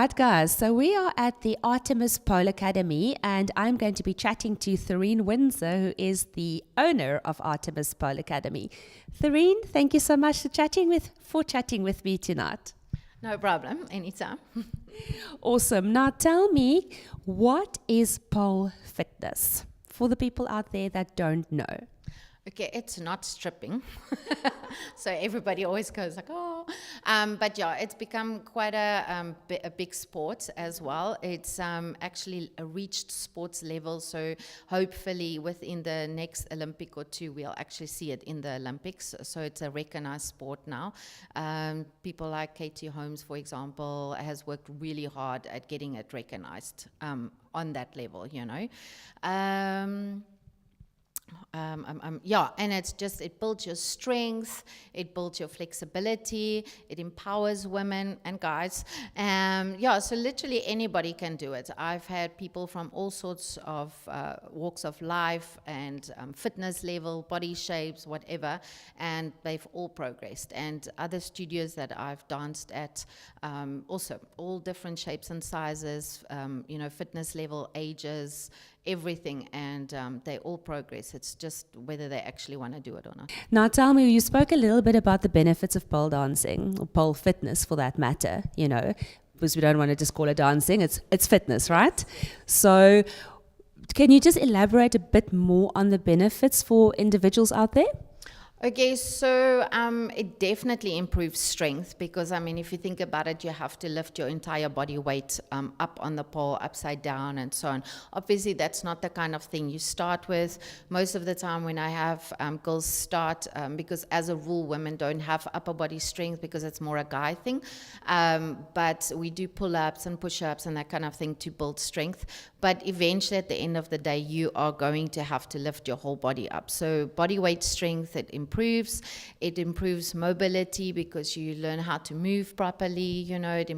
right, guys. So we are at the Artemis Pole Academy, and I'm going to be chatting to Therine Windsor, who is the owner of Artemis Pole Academy. Therine, thank you so much for chatting with me tonight. No problem, anytime. Awesome. Now tell me, what is pole fitness for the people out there that don't know? Okay, it's not stripping. So everybody always goes like, oh. But yeah, it's become quite a big sport as well. It's actually reached sports level. So hopefully within the next Olympic or two, we'll actually see it in the Olympics. So it's a recognized sport now. People like Katie Holmes, for example, has worked really hard at getting it recognized on that level, you know. And it builds your strength, it builds your flexibility, it empowers women and guys. So literally anybody can do it. I've had people from all sorts of walks of life and fitness level, body shapes, whatever, and they've all progressed. And other studios that I've danced at, also all different shapes and sizes, fitness level, ages, everything, and they all progress. It's just whether they actually want to do it or not. Now tell me, you spoke a little bit about the benefits of pole dancing, or pole fitness for that matter, because we don't want to just call it dancing, it's fitness, right? So can you just elaborate a bit more on the benefits for individuals out there? Okay, so it definitely improves strength because, if you think about it, you have to lift your entire body weight up on the pole, upside down, and so on. Obviously, that's not the kind of thing you start with. Most of the time when I have girls start, because as a rule, women don't have upper body strength because it's more a guy thing. But we do pull-ups and push-ups and that kind of thing to build strength. But eventually, at the end of the day, you are going to have to lift your whole body up. So body weight strength, it improves mobility because you learn how to move properly, it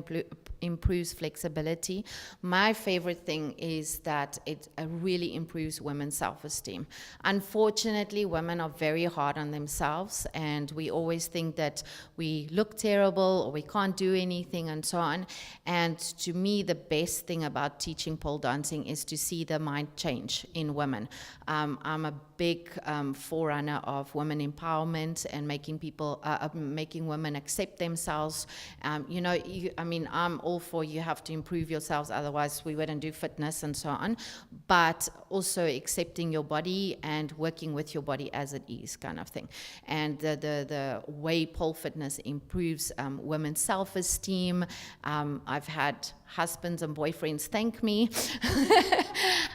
improves flexibility. My favorite thing is that it really improves women's self-esteem. Unfortunately, women are very hard on themselves, and we always think that we look terrible or we can't do anything and so on. And to me, the best thing about teaching pole dancing is to see the mind change in women. I'm a big forerunner of women empowerment and making women accept themselves. I'm all for you have to improve yourselves, otherwise we wouldn't do fitness and so on. But also accepting your body and working with your body as it is, kind of thing. And the way pole fitness improves women's self-esteem. I've had husbands and boyfriends thank me.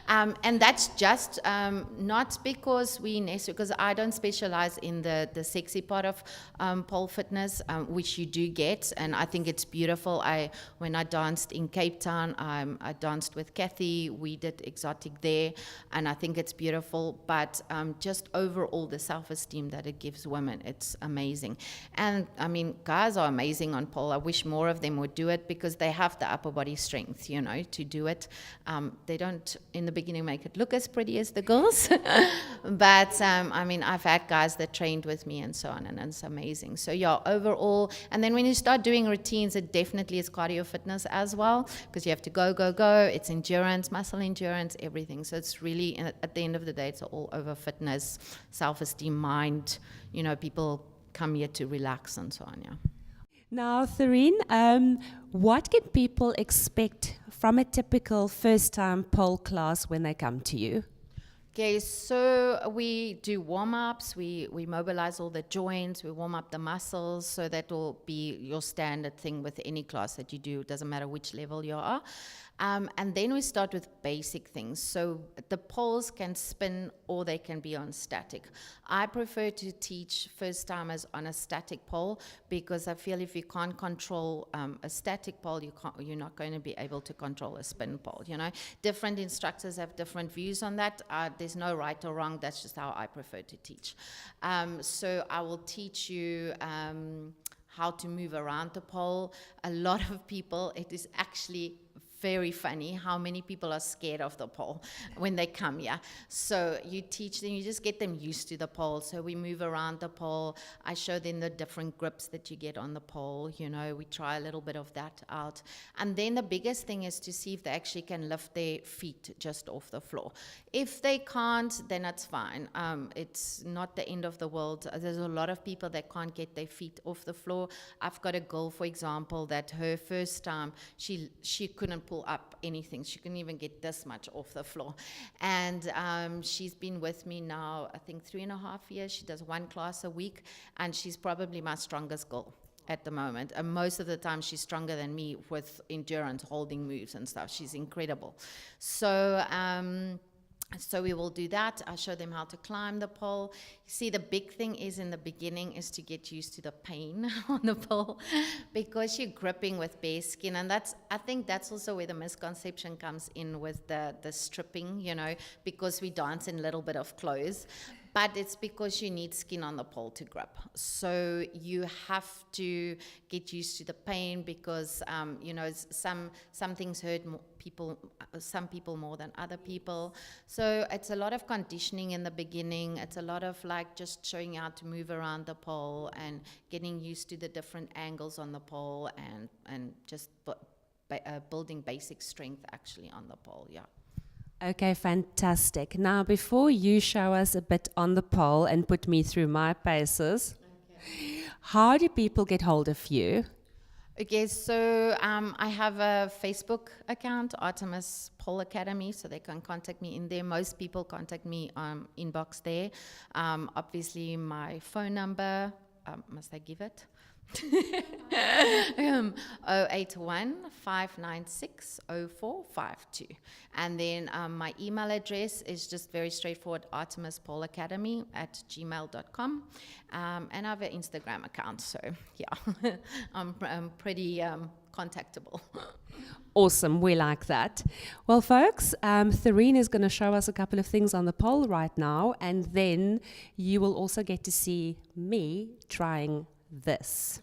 And that's just not because because I don't specialize in the sexy part of pole fitness, which you do get, and I think it's beautiful. When I danced in Cape Town, I danced with Kathy, we did exotic there, and I think it's beautiful, but just overall the self-esteem that it gives women, it's amazing. And guys are amazing on pole. I wish more of them would do it because they have the upper body strength, to do it. They don't, in the beginning, make it look as pretty as the girls, but I've had guys that trained with me and so on, and it's amazing. So yeah, overall, and then when you start doing routines, it definitely is cardio fitness as well, because you have to go. It's endurance, muscle endurance, everything. So it's really, at the end of the day, it's all over fitness, self-esteem, mind. People come here to relax and so on. Yeah. Now, Therine, what can people expect from a typical first-time pole class when they come to you? Okay, so we do warm-ups, we mobilize all the joints, we warm up the muscles, so that will be your standard thing with any class that you do, it doesn't matter which level you are. And then we start with basic things. So the poles can spin or they can be on static. I prefer to teach first-timers on a static pole because I feel if you can't control a static pole, you're not going to be able to control a spin pole. Different instructors have different views on that. There's no right or wrong. That's just how I prefer to teach. So I will teach you how to move around the pole. A lot of people, it is actually very funny how many people are scared of the pole when they come here. So you teach them, you just get them used to the pole. So we move around the pole. I show them the different grips that you get on the pole. You know, we try a little bit of that out. And then the biggest thing is to see if they actually can lift their feet just off the floor. If they can't, then that's fine. It's not the end of the world. There's a lot of people that can't get their feet off the floor. I've got a girl, for example, that her first time, she couldn't pull up anything. She couldn't even get this much off the floor. And she's been with me now, I think 3.5 years. She does 1 class a week, and she's probably my strongest girl at the moment. And most of the time she's stronger than me with endurance, holding moves and stuff. She's incredible. So we will do that. I show them how to climb the pole. You see, the big thing is in the beginning is to get used to the pain on the pole, because you're gripping with bare skin. And I think that's also where the misconception comes in with the stripping, you know, because we dance in a little bit of clothes. But it's because you need skin on the pole to grip. So you have to get used to the pain, because, you know, some things hurt some people more than other people. So it's a lot of conditioning in the beginning. It's a lot of like just showing you how to move around the pole and getting used to the different angles on the pole, and just building basic strength actually on the pole, yeah. Okay, fantastic. Now, before you show us a bit on the pole and put me through my paces, how do people get hold of you? Okay, so I have a Facebook account, Artemis Pole Academy, so they can contact me in there. Most people contact me inbox there. Obviously, my phone number, must I give it? 081-596-0452. And then my email address is just very straightforward, artemispoleacademy@gmail.com. And I have an Instagram account, so yeah, I'm pretty contactable. Awesome, we like that. Well, folks, Therine is going to show us a couple of things on the pole right now, and then you will also get to see me trying this.